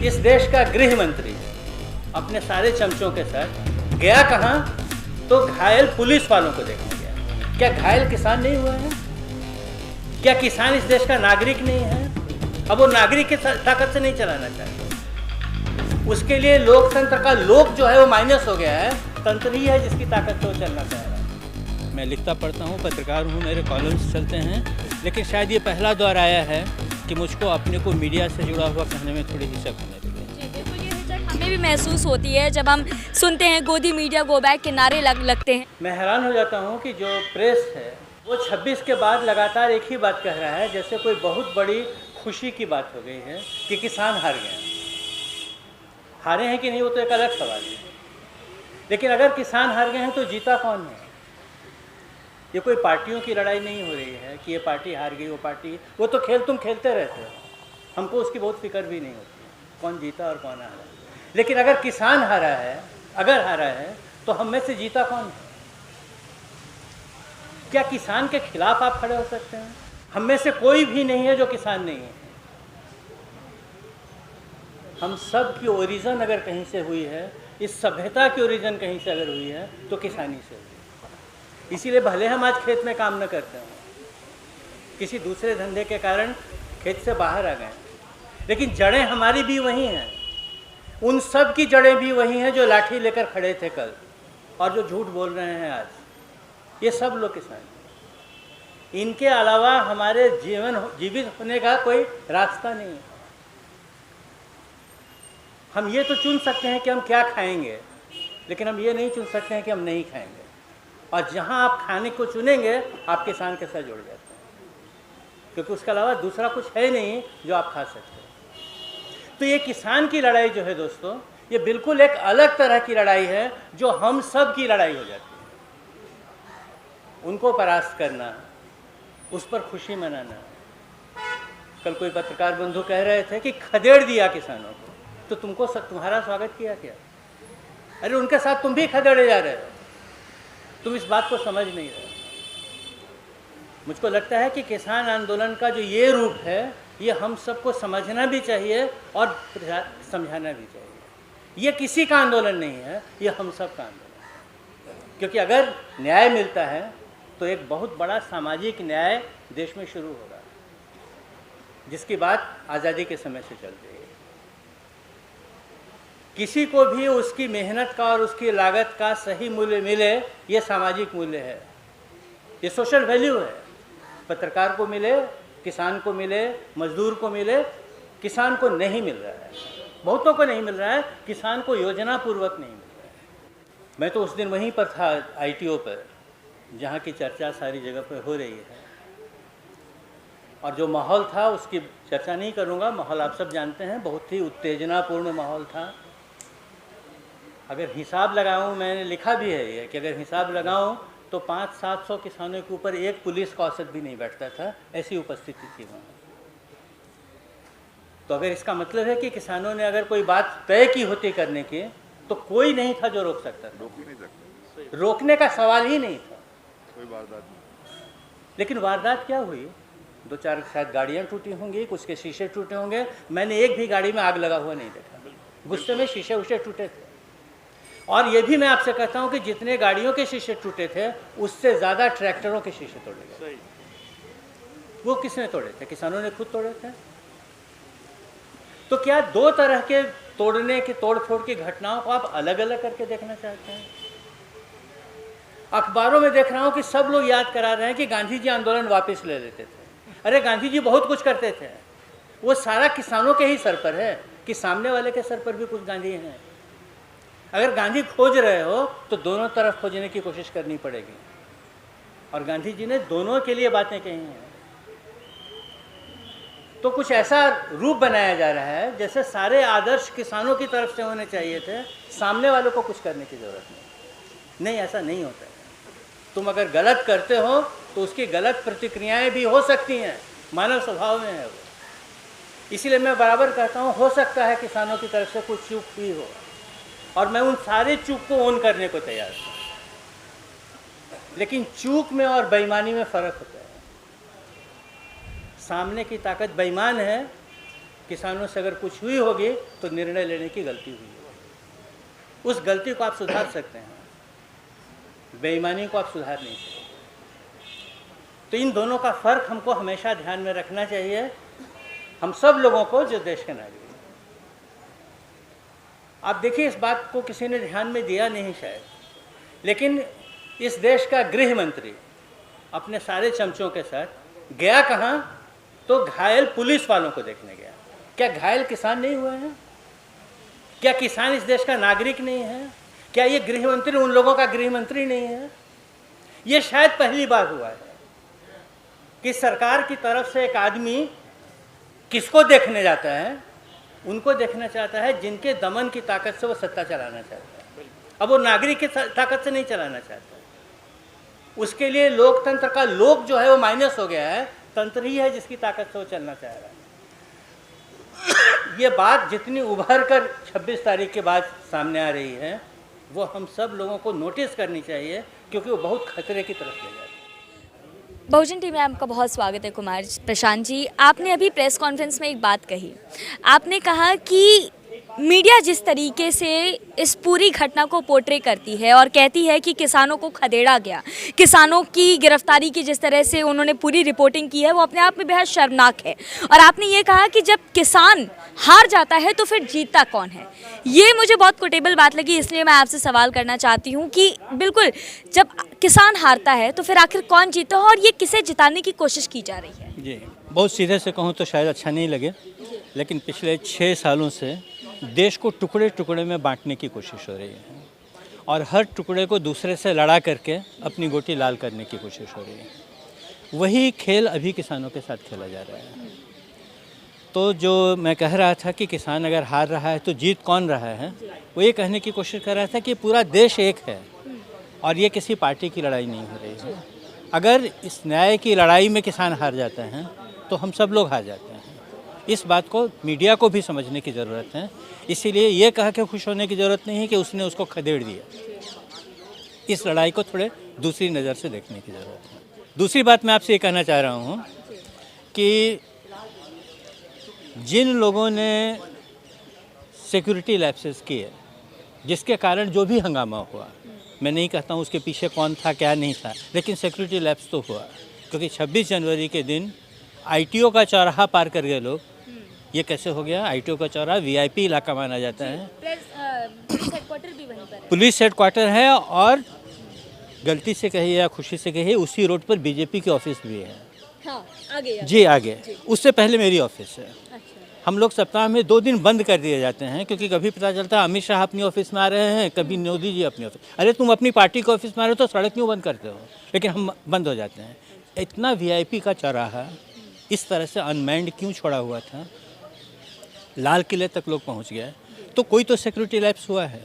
इस देश का गृह मंत्री अपने सारे चमचों के साथ गया कहाँ? तो घायल पुलिस वालों को देखने गया। क्या घायल किसान नहीं हुआ है? क्या किसान इस देश का नागरिक नहीं है? अब वो नागरिक की ताकत से नहीं चलाना चाहते। उसके लिए लोकतंत्र का लोक जो है वो माइनस हो गया है। तंत्र ही है जिसकी ताकत से वो चलना चाह रहा है। मैं लिखता पढ़ता हूँ, पत्रकार हूँ, मेरे कॉलम्स चलते हैं, लेकिन शायद ये पहला दौर आया है कि मुझको अपने को मीडिया से जुड़ा हुआ कहने में थोड़ी हिचक होने लगी। बिल्कुल ये हिचक हमें भी महसूस होती है जब हम सुनते हैं गोदी मीडिया गो बैक के नारे लगते हैं। मैं हैरान हो जाता हूँ कि जो प्रेस है वो 26 के बाद लगातार एक ही बात कह रहा है, जैसे कोई बहुत बड़ी खुशी की बात हो गई है कि किसान हार गए हैं। हारे हैं कि नहीं वो तो एक अलग सवाल है, लेकिन अगर किसान हार गए हैं तो जीता कौन है? ये कोई पार्टियों की लड़ाई नहीं हो रही है कि ये पार्टी हार गई, वो पार्टी, वो तो खेल तुम खेलते रहते हो, हमको उसकी बहुत फिक्र भी नहीं होती कौन जीता और कौन हारा। लेकिन अगर किसान हारा है, अगर हारा है, तो हम में से जीता कौन है? क्या किसान के खिलाफ आप खड़े हो सकते हैं? हम में से कोई भी नहीं है जो किसान नहीं है। हम सब की ओरिजिन अगर कहीं से हुई है, इस सभ्यता की ओरिजिन कहीं से अगर हुई है तो किसानी से हुई है। इसीलिए भले हम आज खेत में काम न करते हों, किसी दूसरे धंधे के कारण खेत से बाहर आ गए, लेकिन जड़ें हमारी भी वही हैं। उन सब की जड़ें भी वही हैं जो लाठी लेकर खड़े थे कल और जो झूठ बोल रहे हैं आज। ये सब लोग किसान हैं। इनके अलावा हमारे जीवित होने का कोई रास्ता नहीं है। हम ये तो चुन सकते हैं कि हम क्या खाएंगे, लेकिन हम ये नहीं चुन सकते हैं कि हम नहीं खाएंगे। और जहाँ आप खाने को चुनेंगे आप किसान के साथ जुड़ जाते हैं, क्योंकि उसके अलावा दूसरा कुछ है नहीं जो आप खा सकते हैं। तो ये किसान की लड़ाई जो है दोस्तों, ये बिल्कुल एक अलग तरह की लड़ाई है जो हम सब की लड़ाई हो जाती है। उनको परास्त करना, उस पर खुशी मनाना। कल कोई पत्रकार बंधु कह रहे थे कि खदेड़ दिया किसानों को, तो तुमको तुम्हारा स्वागत किया क्या? अरे उनके साथ तुम भी खदेड़े जा रहे हो, तुम इस बात को समझ नहीं रहे। मुझको लगता है कि किसान आंदोलन का जो ये रूप है, ये हम सबको समझना भी चाहिए और समझाना भी चाहिए। ये किसी का आंदोलन नहीं है, ये हम सब का आंदोलन है। क्योंकि अगर न्याय मिलता है तो एक बहुत बड़ा सामाजिक न्याय देश में शुरू होगा, जिसकी बात आज़ादी के समय से चल रही है। किसी को भी उसकी मेहनत का और उसकी लागत का सही मूल्य मिले, ये सामाजिक मूल्य है, ये सोशल वैल्यू है। पत्रकार को मिले, किसान को मिले, मजदूर को मिले। किसान को नहीं मिल रहा है, बहुतों को नहीं मिल रहा है, किसान को योजना पूर्वक नहीं मिल रहा है। मैं तो उस दिन वहीं पर था ITO पर, जहाँ की चर्चा सारी जगह पर हो रही है, और जो माहौल था उसकी चर्चा नहीं करूँगा। माहौल आप सब जानते हैं, बहुत ही उत्तेजनापूर्ण माहौल था। अगर हिसाब लगाऊं, मैंने लिखा भी है ये कि अगर हिसाब लगाऊं तो 500-700 किसानों के ऊपर एक पुलिस का औसत भी नहीं बैठता था, ऐसी उपस्थिति थी वहाँ। तो अगर इसका मतलब है कि किसानों ने अगर कोई बात तय की होती करने की, तो कोई नहीं था जो रोक सकता था। रोकने का सवाल ही नहीं था। कोई वारदात नहीं। लेकिन वारदात क्या हुई? 2-4 शायद गाड़ियाँ टूटी होंगी, कुछ के शीशे टूटे होंगे। मैंने एक भी गाड़ी में आग लगा हुआ नहीं देखा। गुस्से में शीशे उशे टूटे थे। और ये भी मैं आपसे कहता हूँ कि जितने गाड़ियों के शीशे टूटे थे, उससे ज़्यादा ट्रैक्टरों के शीशे तोड़े गए। वो किसने तोड़े थे? किसानों ने खुद तोड़े थे। तो क्या दो तरह के तोड़ने की, तोड़-फोड़ की घटनाओं को आप अलग अलग करके देखना चाहते हैं? अखबारों में देख रहा हूँ कि सब लोग याद करा रहे हैं कि गांधी जी आंदोलन वापस ले लेते थे। अरे गांधी जी बहुत कुछ करते थे, वो सारा किसानों के ही सर पर है कि सामने वाले के सर पर भी कुछ गांधी हैं। अगर गांधी खोज रहे हो तो दोनों तरफ खोजने की कोशिश करनी पड़ेगी, और गांधी जी ने दोनों के लिए बातें कही हैं। तो कुछ ऐसा रूप बनाया जा रहा है जैसे सारे आदर्श किसानों की तरफ से होने चाहिए थे, सामने वालों को कुछ करने की ज़रूरत नहीं। ऐसा नहीं होता है। तुम अगर गलत करते हो तो उसकी गलत प्रतिक्रियाएं भी हो सकती हैं, मानव स्वभाव में है वो। इसीलिए मैं बराबर कहता हूँ, हो सकता है किसानों की तरफ से कुछ चूक भी हो, और मैं उन सारे चूक को ओन करने को तैयार हूँ। लेकिन चूक में और बेईमानी में फ़र्क होता है। सामने की ताकत बेईमान है किसानों से अगर कुछ हुई होगी तो निर्णय लेने की गलती हुई होगी। उस गलती को आप सुधार सकते हैं, बेईमानी को आप सुधार नहीं सकते। तो इन दोनों का फ़र्क हमको हमेशा ध्यान में रखना चाहिए, हम सब लोगों को जो देश के नागरिक। आप देखिए, इस बात को किसी ने ध्यान में दिया नहीं शायद, लेकिन इस देश का गृह मंत्री अपने सारे चमचों के साथ गया कहाँ? तो घायल पुलिस वालों को देखने गया। क्या घायल किसान नहीं हुए हैं? क्या किसान इस देश का नागरिक नहीं है? क्या ये गृह मंत्री उन लोगों का गृह मंत्री नहीं है? ये शायद पहली बार हुआ है कि सरकार की तरफ से एक आदमी किसको देखने जाता है? उनको देखना चाहता है जिनके दमन की ताकत से वो सत्ता चलाना चाहता है। अब वो नागरिक की ताकत से नहीं चलाना चाहता, उसके लिए लोकतंत्र का लोक जो है वो माइनस हो गया है, तंत्र ही है जिसकी ताकत से वो चलना चाह रहा है। ये बात जितनी उभर कर 26 तारीख के बाद सामने आ रही है, वो हम सब लोगों को नोटिस करनी चाहिए, क्योंकि वो बहुत खतरे की तरफ ले जाती है। बहुजन टीवी में आपका बहुत स्वागत है कुमार प्रशांत जी। आपने अभी प्रेस कॉन्फ्रेंस में एक बात कही, आपने कहा कि मीडिया जिस तरीके से इस पूरी घटना को पोर्ट्रे करती है और कहती है कि किसानों को खदेड़ा गया, किसानों की गिरफ्तारी की जिस तरह से उन्होंने पूरी रिपोर्टिंग की है, वो अपने आप में बेहद शर्मनाक है। और आपने ये कहा कि जब किसान हार जाता है तो फिर जीतता कौन है। ये मुझे बहुत कोटेबल बात लगी, इसलिए मैं आपसे सवाल करना चाहती हूँ कि बिल्कुल जब किसान हारता है तो फिर आखिर कौन जीता है और ये किसे जिताने की कोशिश की जा रही है? जी, बहुत सीधे से कहूँ तो शायद अच्छा नहीं लगे, लेकिन पिछले 6 सालों से देश को टुकड़े टुकड़े में बांटने की कोशिश हो रही है और हर टुकड़े को दूसरे से लड़ा करके अपनी गोटी लाल करने की कोशिश हो रही है। वही खेल अभी किसानों के साथ खेला जा रहा है। तो जो मैं कह रहा था कि किसान अगर हार रहा है तो जीत कौन रहा है, वो ये कहने की कोशिश कर रहा था कि पूरा देश एक है और ये किसी पार्टी की लड़ाई नहीं हो रही है। अगर इस न्याय की लड़ाई में किसान हार जाते हैं तो हम सब लोग हार जाते हैं। इस बात को मीडिया को भी समझने की ज़रूरत है। इसीलिए ये कह के खुश होने की ज़रूरत नहीं है कि उसने उसको खदेड़ दिया। इस लड़ाई को थोड़े दूसरी नज़र से देखने की ज़रूरत है। दूसरी बात मैं आपसे ये कहना चाह रहा हूँ कि जिन लोगों ने सिक्योरिटी लैप्सेस किए, जिसके कारण जो भी हंगामा हुआ, मैं नहीं कहता हूँ उसके पीछे कौन था क्या नहीं था, लेकिन सिक्योरिटी लैप्स तो हुआ। क्योंकि 26 जनवरी के दिन ITO का चौराहा पार कर गए लोग। ये कैसे हो गया? ITO का चौराहा VIP इलाका माना जाता है, पुलिस हेडक्वार्टर भी वहीं पर है। पुलिस हेडक्वार्टर है और गलती से कहिए या खुशी से कहिए उसी रोड पर BJP की ऑफिस भी है। हाँ, आगे जी आगे, उससे पहले मेरी ऑफिस है। हम लोग सप्ताह में 2 दिन बंद कर दिए जाते हैं, क्योंकि कभी पता चलता है अमित शाह अपनी ऑफिस में आ रहे हैं, कभी मोदी जी अपनी ऑफिस। अरे तुम अपनी पार्टी के ऑफिस में आ रहे हो तो सड़क क्यों बंद करते हो? लेकिन हम बंद हो जाते हैं। इतना VIP का चौराहा इस तरह से अनमैन्ड क्यों छोड़ा हुआ था? लाल किले तक लोग पहुंच गए, तो कोई तो सिक्योरिटी लैप्स हुआ है।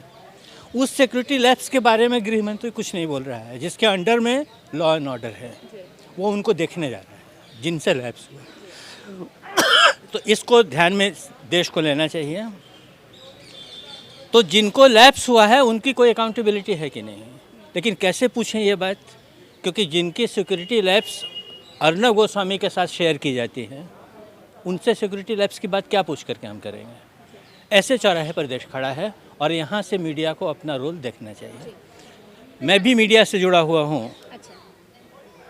उस सिक्योरिटी लैप्स के बारे में गृह मंत्री कुछ नहीं बोल रहा है। जिसके अंडर में लॉ एंड ऑर्डर है, वो उनको देखने जा रहा है जिनसे लैप्स हुआ। तो इसको ध्यान में देश को लेना चाहिए। तो जिनको लैप्स हुआ है उनकी कोई अकाउंटेबिलिटी है कि नहीं, लेकिन कैसे पूछें ये बात? क्योंकि जिनकी सिक्योरिटी लैप्स अर्नब गोस्वामी के साथ शेयर की जाती है, उनसे सिक्योरिटी लैप्स की बात क्या पूछ करके हम करेंगे? ऐसे चौराहे पर देश खड़ा है और यहाँ से मीडिया को अपना रोल देखना चाहिए। मैं भी मीडिया से जुड़ा हुआ हूँ,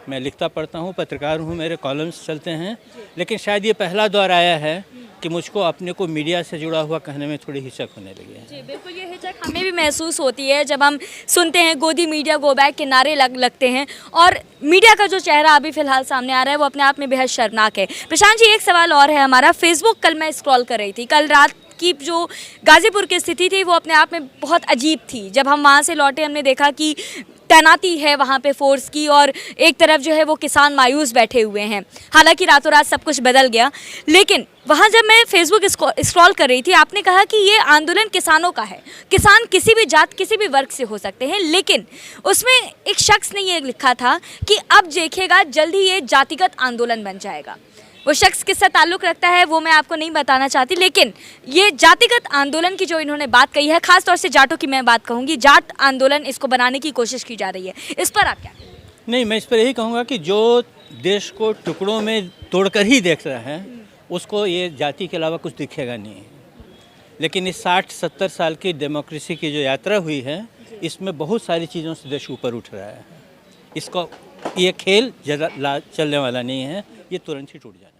मैं लिखता पढ़ता हूँ, पत्रकार हूँ, मेरे कॉलम्स चलते हैं, लेकिन शायद ये पहला दौर आया है कि मुझको अपने को मीडिया से जुड़ा हुआ कहने में थोड़ी हिचक होने लगी है। जी बिल्कुल, ये हिचक हमें भी महसूस होती है जब हम सुनते हैं गोदी मीडिया गो बैक के नारे लगते हैं और मीडिया का जो चेहरा अभी फिलहाल सामने आ रहा है वो अपने आप में बेहद शर्मनाक है। प्रशांत जी, एक सवाल और है हमारा। फेसबुक कल मैं स्क्रॉल कर रही थी, कल रात की जो गाज़ीपुर की स्थिति थी वो अपने आप में बहुत अजीब थी। जब हम वहाँ से लौटे हमने देखा कि तैनाती है वहाँ पे फोर्स की और एक तरफ जो है वो किसान मायूस बैठे हुए हैं। हालांकि रातों रात सब कुछ बदल गया, लेकिन वहाँ जब मैं फेसबुक स्क्रॉल कर रही थी आपने कहा कि ये आंदोलन किसानों का है, किसान किसी भी जात किसी भी वर्ग से हो सकते हैं, लेकिन उसमें एक शख्स ने ये लिखा था कि अब देखिएगा जल्द ही ये जातिगत आंदोलन बन जाएगा। वो शख्स किससे ताल्लुक़ रखता है वो मैं आपको नहीं बताना चाहती, लेकिन ये जातिगत आंदोलन की जो इन्होंने बात कही है, खास तौर से जाटों की मैं बात कहूँगी, जाट आंदोलन इसको बनाने की कोशिश की जा रही है, इस पर आप क्या? नहीं, मैं इस पर यही कहूँगा कि जो देश को टुकड़ों में तोड़कर ही देख रहा है उसको ये जाति के अलावा कुछ दिखेगा नहीं। लेकिन इस 60-70 साल की डेमोक्रेसी की जो यात्रा हुई है, इसमें बहुत सारी चीज़ों से देश ऊपर उठ रहा है। इसको ये खेल ज़्यादा चलने वाला नहीं है, ये तुरंत ही टूट जाना।